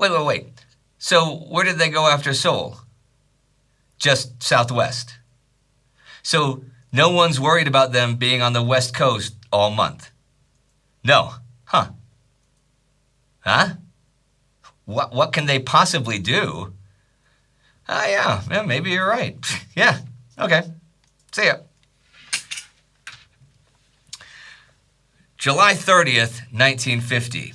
Wait. So where did they go after Seoul? Just southwest. So no one's worried about them being on the west coast all month? No. Huh? What can they possibly do? Yeah, maybe you're right. Yeah, okay. See ya. July 30th, 1950.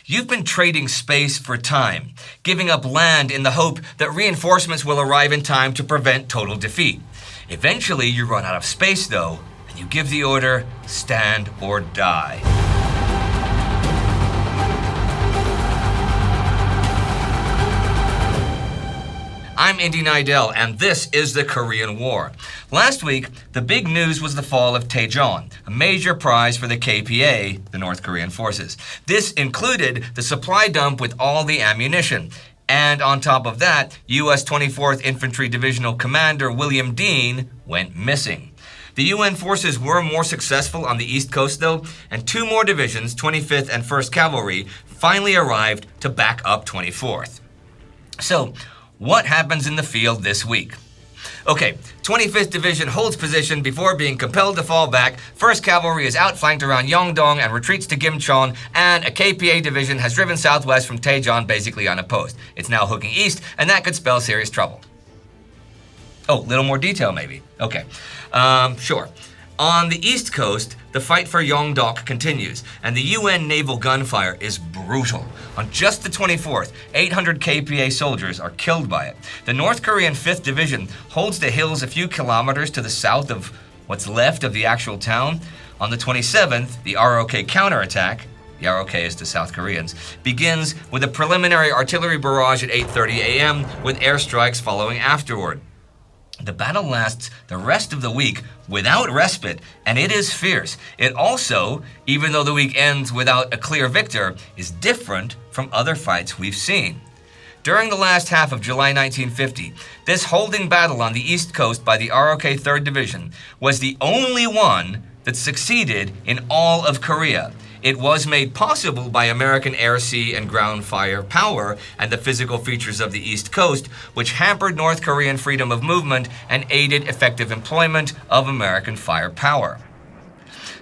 You've been trading space for time, giving up land in the hope that reinforcements will arrive in time to prevent total defeat. Eventually, you run out of space, though, and you give the order, stand or die. I'm Indy Neidell, and this is the Korean War. Last week, the big news was the fall of Daejeon, a major prize for the KPA, the North Korean forces. This included the supply dump with all the ammunition. And on top of that, U.S. 24th Infantry Divisional Commander William Dean went missing. The UN forces were more successful on the East Coast, though, and 2 more divisions, 25th and 1st Cavalry, finally arrived to back up 24th. So, what happens in the field this week? Okay, 25th Division holds position before being compelled to fall back. 1st Cavalry is outflanked around Yeongdong and retreats to Gimcheon, and a KPA division has driven southwest from Daejeon basically unopposed. It's now hooking east, and that could spell serious trouble. Oh, little more detail maybe. Okay, sure. On the East Coast, the fight for Yeongdok continues, and the UN naval gunfire is brutal. On just the 24th, 800 KPA soldiers are killed by it. The North Korean 5th Division holds the hills a few kilometers to the south of what's left of the actual town. On the 27th, the ROK counterattack, the ROK is the South Koreans, begins with a preliminary artillery barrage at 8:30 a.m. with airstrikes following afterward. The battle lasts the rest of the week without respite, and it is fierce. It also, even though the week ends without a clear victor, is different from other fights we've seen. During the last half of July 1950, this holding battle on the East Coast by the ROK 3rd Division was the only one that succeeded in all of Korea. It was made possible by American air, sea, and ground fire power and the physical features of the East Coast, which hampered North Korean freedom of movement and aided effective employment of American firepower.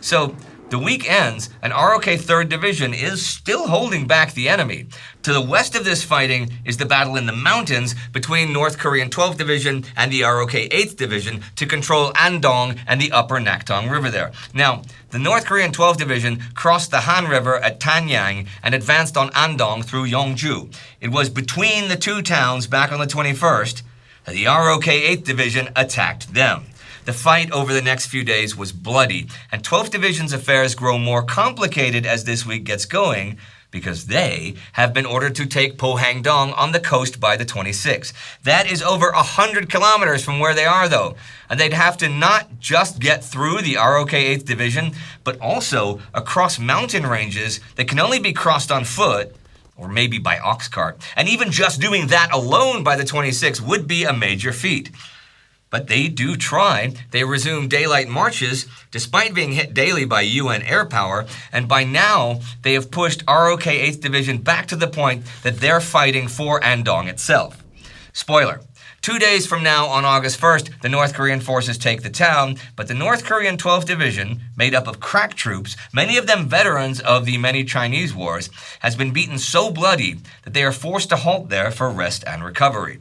So, the week ends, and ROK 3rd Division is still holding back the enemy. To the west of this fighting is the battle in the mountains between North Korean 12th Division and the ROK 8th Division to control Andong and the upper Nakdong River there. Now, the North Korean 12th Division crossed the Han River at Tanyang and advanced on Andong through Yongju. It was between the two towns back on the 21st that the ROK 8th Division attacked them. The fight over the next few days was bloody, and 12th Division's affairs grow more complicated as this week gets going, because they have been ordered to take Pohangdong on the coast by the 26th. That is over 100 kilometers from where they are, though, and they'd have to not just get through the ROK 8th Division, but also across mountain ranges that can only be crossed on foot, or maybe by ox cart. And even just doing that alone by the 26th would be a major feat. But they do try. They resume daylight marches despite being hit daily by UN air power, and by now they have pushed ROK 8th Division back to the point that they're fighting for Andong itself. Spoiler, 2 days from now on August 1st, the North Korean forces take the town, but the North Korean 12th Division, made up of crack troops, many of them veterans of the many Chinese wars, has been beaten so bloody that they are forced to halt there for rest and recovery.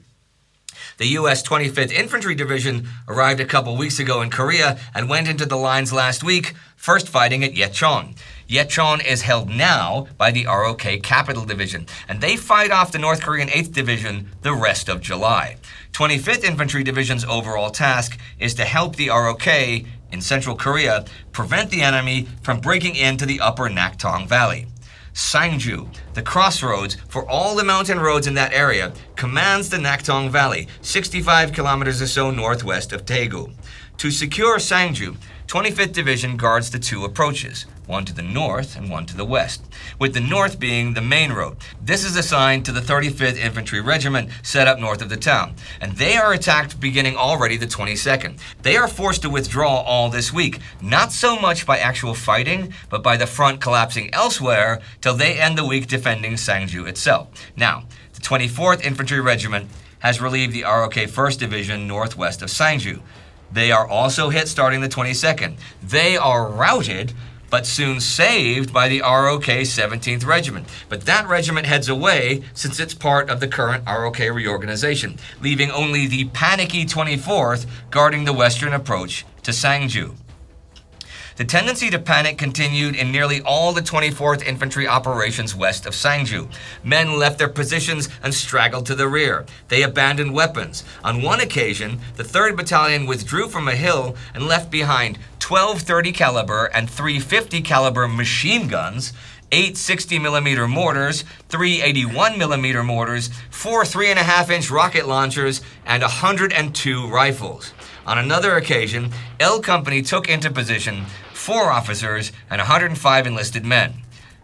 The U.S. 25th Infantry Division arrived a couple weeks ago in Korea and went into the lines last week, first fighting at Yecheon. Yecheon is held now by the ROK Capital Division, and they fight off the North Korean 8th Division the rest of July. 25th Infantry Division's overall task is to help the ROK in central Korea prevent the enemy from breaking into the upper Nakdong Valley. Sangju, the crossroads for all the mountain roads in that area, commands the Nakdong Valley, 65 kilometers or so northwest of Daegu. To secure Sangju, 25th Division guards the two approaches. one to the north and one to the west, with the north being the main road. This is assigned to the 35th Infantry Regiment set up north of the town, and they are attacked beginning already the 22nd. They are forced to withdraw all this week, not so much by actual fighting, but by the front collapsing elsewhere till they end the week defending Sangju itself. Now, the 24th Infantry Regiment has relieved the ROK 1st Division northwest of Sangju. They are also hit starting the 22nd. They are routed, but soon saved by the ROK 17th Regiment. But that regiment heads away since it's part of the current ROK reorganization, leaving only the panicky 24th guarding the western approach to Sangju. The tendency to panic continued in nearly all the 24th Infantry operations west of Sangju. Men left their positions and straggled to the rear. They abandoned weapons. On one occasion, the 3rd Battalion withdrew from a hill and left behind 12 .30 caliber and 3 .50 caliber machine guns, 8 60mm mortars, 3 81mm mortars, 4 3.5-inch rocket launchers, and 102 rifles. On another occasion, L Company took into position 4 officers and 105 enlisted men.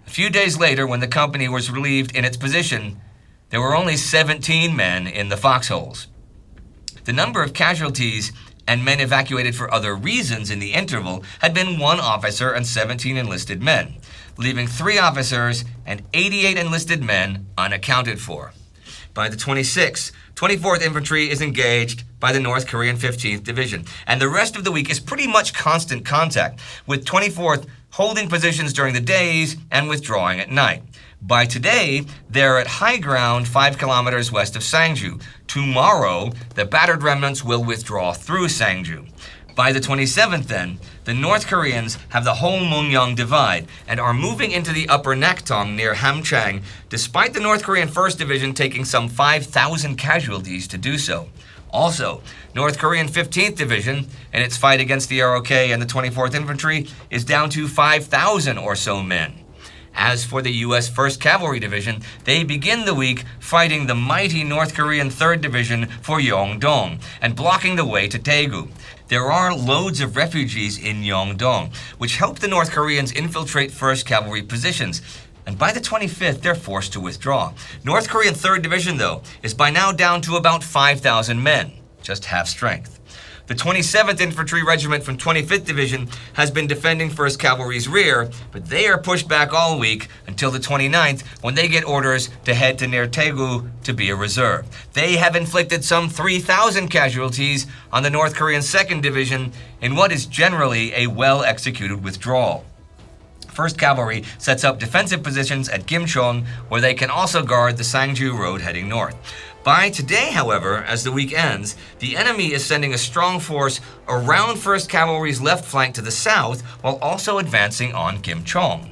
A few days later, when the company was relieved in its position, there were only 17 men in the foxholes. The number of casualties and men evacuated for other reasons in the interval had been 1 officer and 17 enlisted men, leaving 3 officers and 88 enlisted men unaccounted for. By the 26th, 24th Infantry is engaged by the North Korean 15th Division, and the rest of the week is pretty much constant contact, with 24th holding positions during the days and withdrawing at night. By today, they're at high ground 5 kilometers west of Sangju. Tomorrow, the battered remnants will withdraw through Sangju. By the 27th then, the North Koreans have the whole Mungyang Divide and are moving into the upper Naktong near Hamchang, despite the North Korean 1st Division taking some 5,000 casualties to do so. Also, North Korean 15th Division, in its fight against the ROK and the 24th Infantry, is down to 5,000 or so men. As for the U.S. 1st Cavalry Division, they begin the week fighting the mighty North Korean 3rd Division for Yeongdong and blocking the way to Daegu. There are loads of refugees in Yeongdong, which help the North Koreans infiltrate 1st Cavalry positions. And by the 25th, they're forced to withdraw. North Korean 3rd Division, though, is by now down to about 5,000 men, just half strength. The 27th Infantry Regiment from 25th Division has been defending 1st Cavalry's rear, but they are pushed back all week until the 29th when they get orders to head to near Daegu to be a reserve. They have inflicted some 3,000 casualties on the North Korean 2nd Division in what is generally a well-executed withdrawal. 1st Cavalry sets up defensive positions at Gimcheon, where they can also guard the Sangju Road heading north. By today, however, as the week ends, the enemy is sending a strong force around 1st Cavalry's left flank to the south while also advancing on Gimcheon.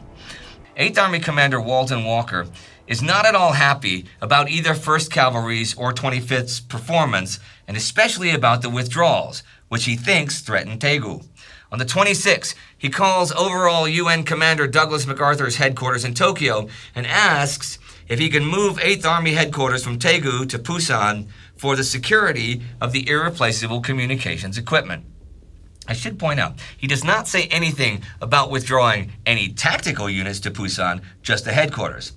8th Army Commander Walton Walker is not at all happy about either 1st Cavalry's or 25th's performance, and especially about the withdrawals, which he thinks threaten Daegu. On the 26th, he calls overall UN Commander Douglas MacArthur's headquarters in Tokyo and asks if he can move 8th Army headquarters from Daegu to Busan for the security of the irreplaceable communications equipment. I should point out, he does not say anything about withdrawing any tactical units to Busan, just the headquarters.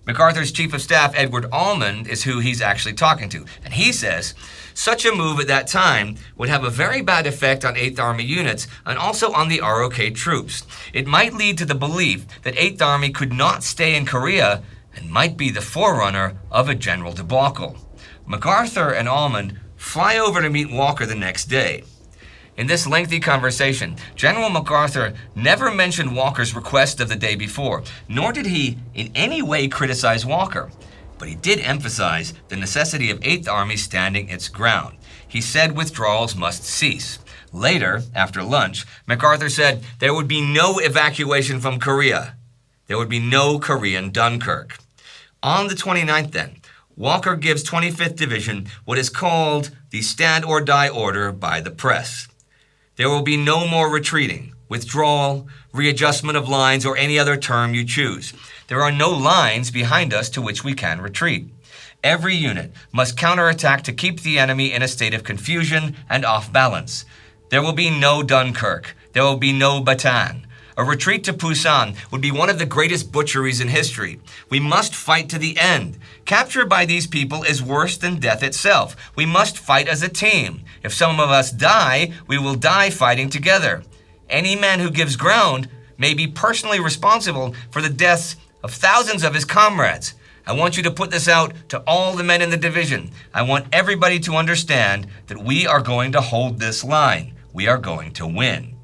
MacArthur's Chief of Staff, Edward Almond, is who he's actually talking to, and he says such a move at that time would have a very bad effect on 8th Army units and also on the ROK troops. It might lead to the belief that 8th Army could not stay in Korea and might be the forerunner of a general debacle. MacArthur and Almond fly over to meet Walker the next day. In this lengthy conversation, General MacArthur never mentioned Walker's request of the day before, nor did he in any way criticize Walker. But he did emphasize the necessity of 8th Army standing its ground. He said withdrawals must cease. Later, after lunch, MacArthur said there would be no evacuation from Korea. There would be no Korean Dunkirk. On the 29th then, Walker gives 25th Division what is called the stand or die order by the press. There will be no more retreating, withdrawal, readjustment of lines, or any other term you choose. There are no lines behind us to which we can retreat. Every unit must counterattack to keep the enemy in a state of confusion and off balance. There will be no Dunkirk. There will be no Bataan. A retreat to Busan would be one of the greatest butcheries in history. We must fight to the end. Capture by these people is worse than death itself. We must fight as a team. If some of us die, we will die fighting together. Any man who gives ground may be personally responsible for the deaths of thousands of his comrades. I want you to put this out to all the men in the division. I want everybody to understand that we are going to hold this line. We are going to win.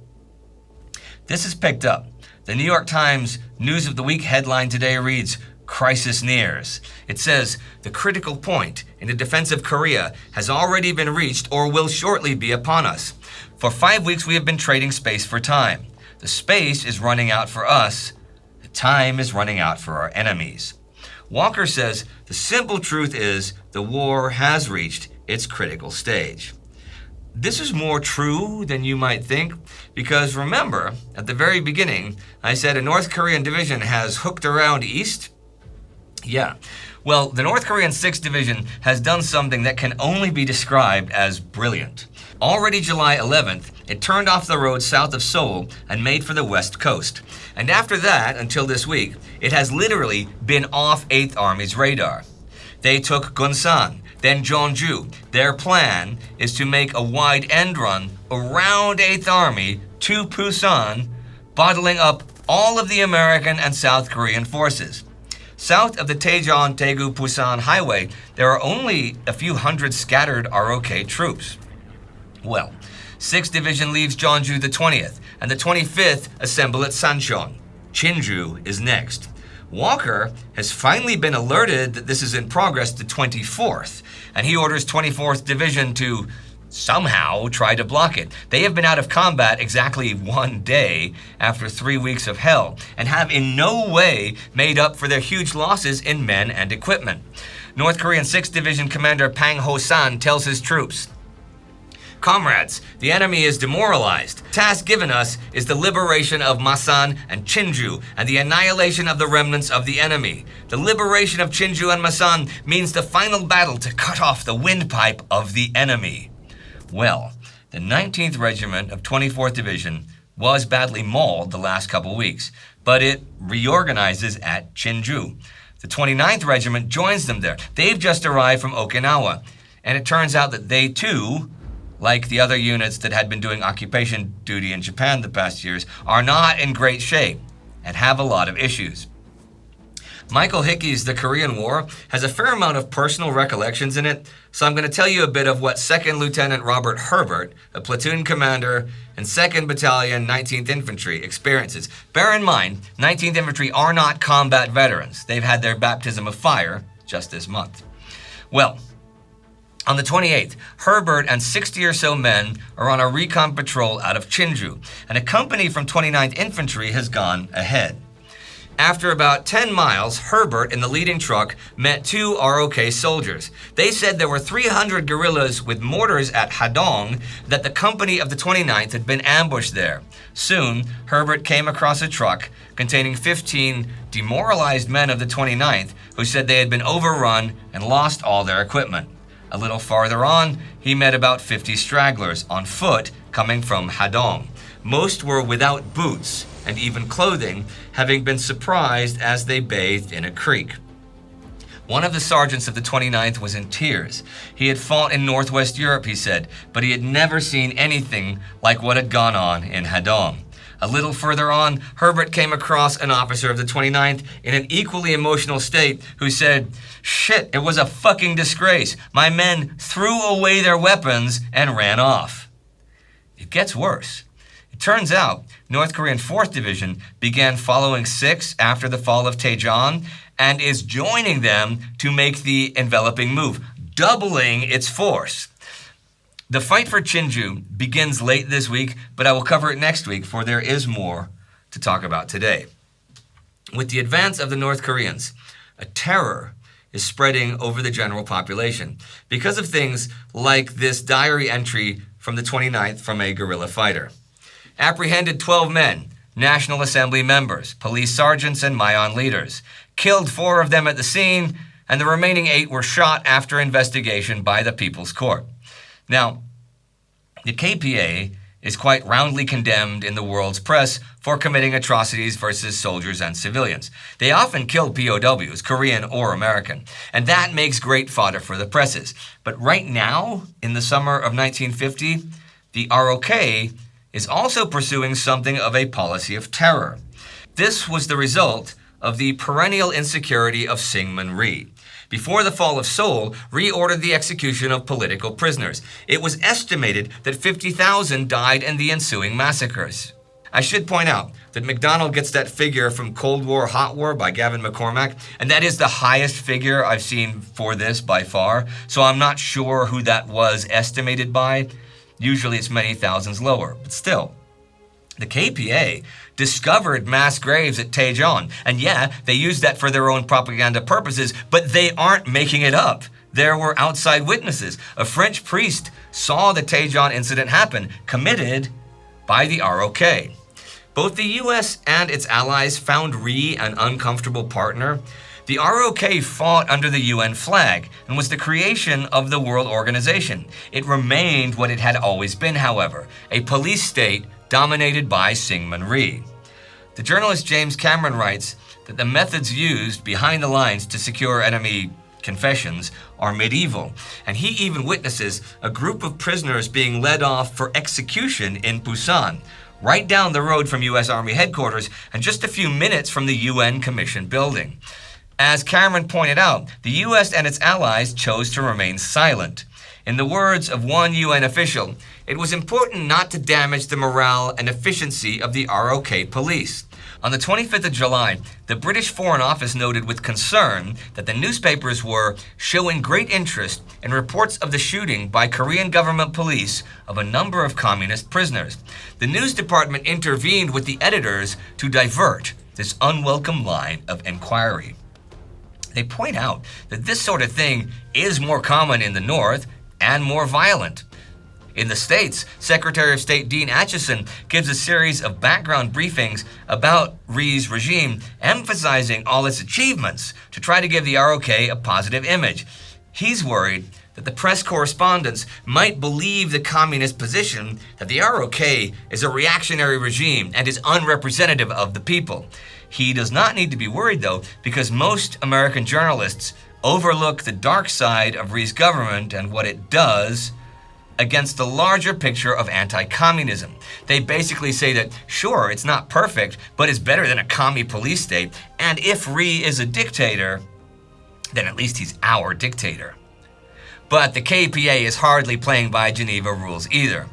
This is picked up. The New York Times News of the Week headline today reads, "Crisis nears." It says, "The critical point in the defense of Korea has already been reached or will shortly be upon us. For 5 weeks we have been trading space for time. The space is running out for us. The time is running out for our enemies." Walker says the simple truth is the war has reached its critical stage. This is more true than you might think, because remember, at the very beginning, I said a North Korean division has hooked around east. Yeah, well, the North Korean 6th Division has done something that can only be described as brilliant. Already July 11th, it turned off the road south of Seoul and made for the west coast. And after that, until this week, it has literally been off 8th Army's radar. They took Gunsan, then Jeonju. Their plan is to make a wide end run around 8th Army to Busan, bottling up all of the American and South Korean forces. South of the Daejeon-Daegu-Busan highway, there are only a few hundred scattered ROK troops. Well, 6th Division leaves Jeonju the 20th, and the 25th assemble at Sancheon. Chinju is next. Walker has finally been alerted that this is in progress to 24th, and he orders 24th Division to somehow try to block it. They have been out of combat exactly 1 day after 3 weeks of hell, and have in no way made up for their huge losses in men and equipment. North Korean 6th Division Commander Pang Ho-san tells his troops, "Comrades, the enemy is demoralized. The task given us is the liberation of Masan and Chinju and the annihilation of the remnants of the enemy. The liberation of Chinju and Masan means the final battle to cut off the windpipe of the enemy." Well, the 19th Regiment of 24th Division was badly mauled the last couple weeks, but it reorganizes at Chinju. The 29th Regiment joins them there. They've just arrived from Okinawa, and it turns out that they too, like the other units that had been doing occupation duty in Japan the past years, are not in great shape and have a lot of issues. Michael Hickey's The Korean War has a fair amount of personal recollections in it, so I'm going to tell you a bit of what 2nd Lieutenant Robert Herbert, a platoon commander in 2nd Battalion, 19th Infantry, experiences. Bear in mind, 19th Infantry are not combat veterans. They've had their baptism of fire just this month. Well, on the 28th, Herbert and 60 or so men are on a recon patrol out of Chinju, and a company from 29th Infantry has gone ahead. After about 10 miles, Herbert in the leading truck met 2 ROK soldiers. They said there were 300 guerrillas with mortars at Hadong, that the company of the 29th had been ambushed there. Soon, Herbert came across a truck containing 15 demoralized men of the 29th who said they had been overrun and lost all their equipment. A little farther on, he met about 50 stragglers on foot coming from Hadong. Most were without boots and even clothing, having been surprised as they bathed in a creek. One of the sergeants of the 29th was in tears. He had fought in Northwest Europe, he said, but he had never seen anything like what had gone on in Hadong. A little further on, Herbert came across an officer of the 29th in an equally emotional state who said, "Shit, it was a fucking disgrace. My men threw away their weapons and ran off." It gets worse. It turns out North Korean 4th Division began following 6 after the fall of Daejeon and is joining them to make the enveloping move, doubling its force. The fight for Chinju begins late this week, but I will cover it next week, for there is more to talk about today. With the advance of the North Koreans, a terror is spreading over the general population because of things like this diary entry from the 29th from a guerrilla fighter. Apprehended 12 men, National Assembly members, police sergeants, and Mayon leaders. Killed 4 of them at the scene, and the remaining 8 were shot after investigation by the People's Court. Now, the KPA is quite roundly condemned in the world's press for committing atrocities versus soldiers and civilians. They often kill POWs, Korean or American, and that makes great fodder for the presses. But right now, in the summer of 1950, the ROK is also pursuing something of a policy of terror. This was the result of the perennial insecurity of Syngman Rhee. Before the fall of Seoul, Rhee ordered the execution of political prisoners. It was estimated that 50,000 died in the ensuing massacres. I should point out that McDonald gets that figure from Cold War, Hot War by Gavin McCormack, and that is the highest figure I've seen for this by far, so I'm not sure who that was estimated by. Usually it's many thousands lower, but still. The KPA discovered mass graves at Taejon, and yeah, they used that for their own propaganda purposes, but they aren't making it up. There were outside witnesses. A French priest saw the Taejon incident happen, committed by the ROK. Both the US and its allies found Rhee an uncomfortable partner. The ROK fought under the UN flag and was the creation of the World Organization. It remained what it had always been, however, a police state dominated by Syngman Rhee. The journalist James Cameron writes that the methods used behind the lines to secure enemy confessions are medieval, and he even witnesses a group of prisoners being led off for execution in Busan, right down the road from US Army headquarters and just a few minutes from the UN Commission building. As Cameron pointed out, the US and its allies chose to remain silent. In the words of one UN official, it was important not to damage the morale and efficiency of the ROK police. On the 25th of July, the British Foreign Office noted with concern that the newspapers were showing great interest in reports of the shooting by Korean government police of a number of communist prisoners. The news department intervened with the editors to divert this unwelcome line of inquiry. They point out that this sort of thing is more common in the North and more violent. In the States, Secretary of State Dean Acheson gives a series of background briefings about Rhee's regime, emphasizing all its achievements to try to give the ROK a positive image. He's worried that the press correspondents might believe the communist position that the ROK is a reactionary regime and is unrepresentative of the people. He does not need to be worried, though, because most American journalists overlook the dark side of Rhee's government and what it does against the larger picture of anti-communism. They basically say that, sure, it's not perfect, but it's better than a commie police state, and if Rhee is a dictator, then at least he's our dictator. But the KPA is hardly playing by Geneva rules either.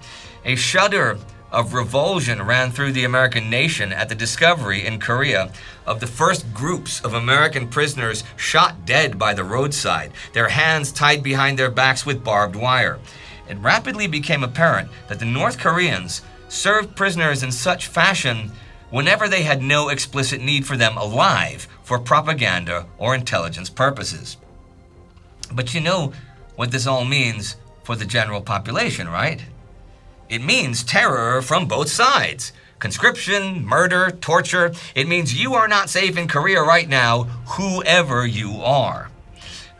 A shudder of revulsion ran through the American nation at the discovery in Korea of the first groups of American prisoners shot dead by the roadside, their hands tied behind their backs with barbed wire. It rapidly became apparent that the North Koreans served prisoners in such fashion whenever they had no explicit need for them alive for propaganda or intelligence purposes. But you know what this all means for the general population, right? It means terror from both sides. Conscription, murder, torture. It means you are not safe in Korea right now, whoever you are.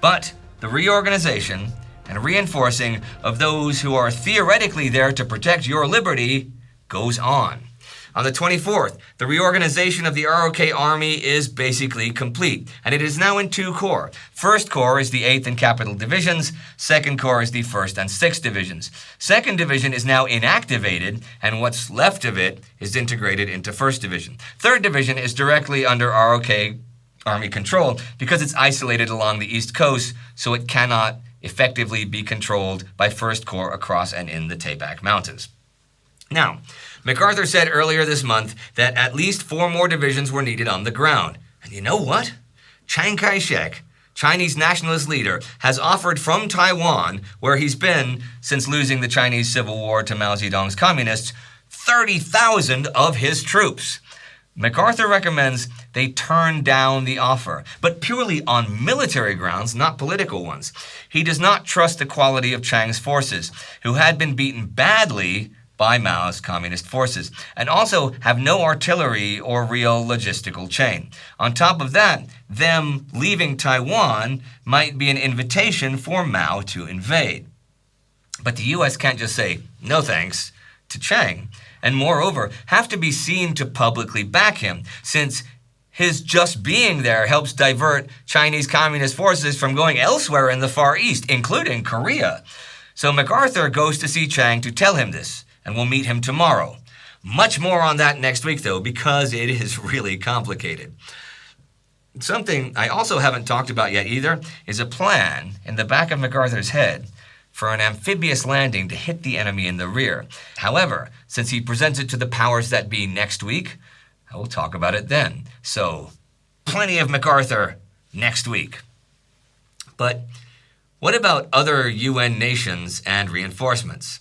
But the reorganization and reinforcing of those who are theoretically there to protect your liberty goes on. On the 24th, the reorganization of the ROK Army is basically complete, and it is now in two corps. First Corps is the 8th and Capital Divisions. Second Corps is the 1st and 6th Divisions. 2nd Division is now inactivated, and what's left of it is integrated into 1st Division. 3rd Division is directly under ROK Army control because it's isolated along the East Coast, so it cannot effectively be controlled by 1st Corps across and in the Taebaek Mountains. Now, MacArthur said earlier this month that at least 4 more divisions were needed on the ground. And you know what? Chiang Kai-shek, Chinese nationalist leader, has offered from Taiwan, where he's been since losing the Chinese Civil War to Mao Zedong's communists, 30,000 of his troops. MacArthur recommends they turn down the offer, but purely on military grounds, not political ones. He does not trust the quality of Chiang's forces, who had been beaten badly by Mao's communist forces, and also have no artillery or real logistical chain. On top of that, them leaving Taiwan might be an invitation for Mao to invade. But the US can't just say, no thanks, to Chiang, and moreover, have to be seen to publicly back him, since his just being there helps divert Chinese Communist forces from going elsewhere in the Far East, including Korea. So MacArthur goes to see Chiang to tell him this, and will meet him tomorrow. Much more on that next week, though, because it is really complicated. Something I also haven't talked about yet either is a plan in the back of MacArthur's head for an amphibious landing to hit the enemy in the rear. However, since he presents it to the powers that be next week, I will talk about it then. So, plenty of MacArthur next week. But what about other UN nations and reinforcements?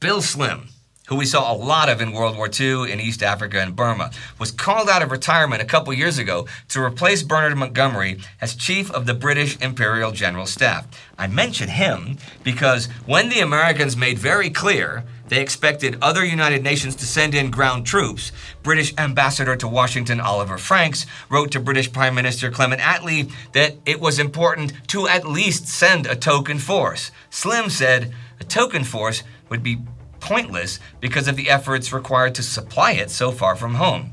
Bill Slim, who we saw a lot of in World War II in East Africa and Burma, was called out of retirement a couple years ago to replace Bernard Montgomery as chief of the British Imperial General Staff. I mention him because when the Americans made very clear they expected other United Nations to send in ground troops, British Ambassador to Washington Oliver Franks wrote to British Prime Minister Clement Attlee that it was important to at least send a token force. Slim said a token force would be pointless because of the efforts required to supply it so far from home.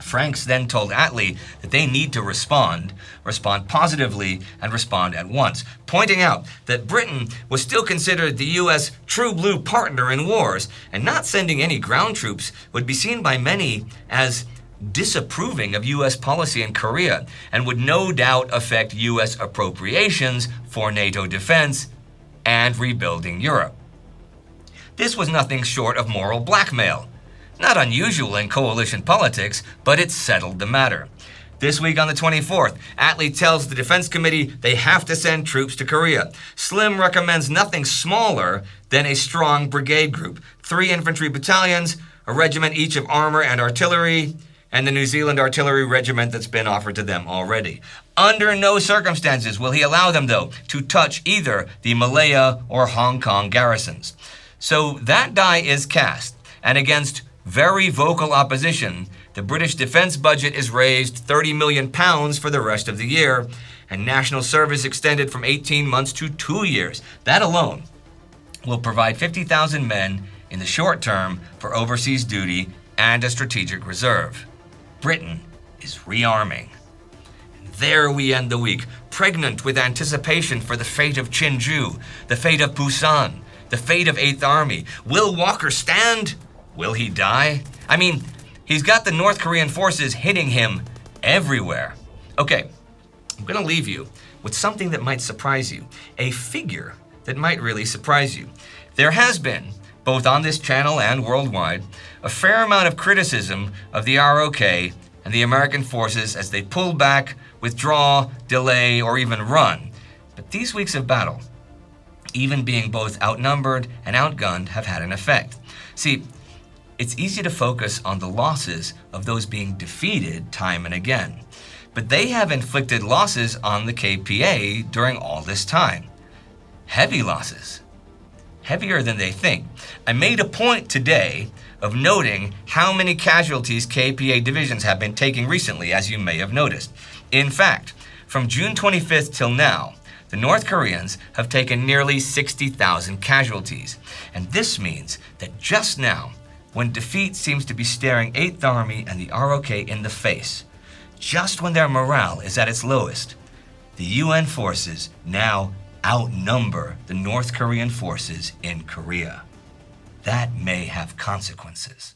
Franks then told Attlee that they need to respond positively, and respond at once, pointing out that Britain was still considered the U.S. true blue partner in wars, and not sending any ground troops would be seen by many as disapproving of U.S. policy in Korea, and would no doubt affect U.S. appropriations for NATO defense and rebuilding Europe. This was nothing short of moral blackmail. Not unusual in coalition politics, but it settled the matter. This week on the 24th, Attlee tells the Defense Committee they have to send troops to Korea. Slim recommends nothing smaller than a strong brigade group, 3 infantry battalions, a regiment each of armor and artillery, and the New Zealand Artillery Regiment that's been offered to them already. Under no circumstances will he allow them, though, to touch either the Malaya or Hong Kong garrisons. So that die is cast, and against very vocal opposition, the British defense budget is raised £30 million for the rest of the year, and national service extended from 18 months to 2 years. That alone will provide 50,000 men in the short term for overseas duty and a strategic reserve. Britain is rearming. And there we end the week, pregnant with anticipation for the fate of Chinju, the fate of Busan, the fate of 8th Army. Will Walker stand? Will he die? I mean, he's got the North Korean forces hitting him everywhere. Okay, I'm going to leave you with something that might surprise you, a figure that might really surprise you. There has been, both on this channel and worldwide, a fair amount of criticism of the ROK and the American forces as they pull back, withdraw, delay, or even run. But these weeks of battle, even being both outnumbered and outgunned, have had an effect. See, it's easy to focus on the losses of those being defeated time and again, but they have inflicted losses on the KPA during all this time. Heavy losses. Heavier than they think. I made a point today of noting how many casualties KPA divisions have been taking recently, as you may have noticed. In fact, from June 25th till now, the North Koreans have taken nearly 60,000 casualties. And this means that just now, when defeat seems to be staring 8th Army and the ROK in the face, just when their morale is at its lowest, the UN forces now outnumber the North Korean forces in Korea. That may have consequences.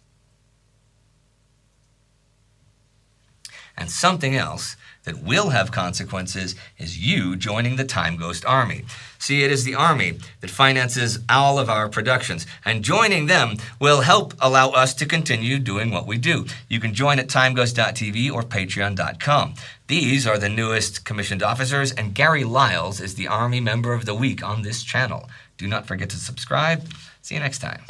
And something else that will have consequences is you joining the Time Ghost Army. See, it is the Army that finances all of our productions, and joining them will help allow us to continue doing what we do. You can join at timeghost.tv or patreon.com. These are the newest commissioned officers, and Gary Lyles is the Army Member of the Week on this channel. Do not forget to subscribe. See you next time.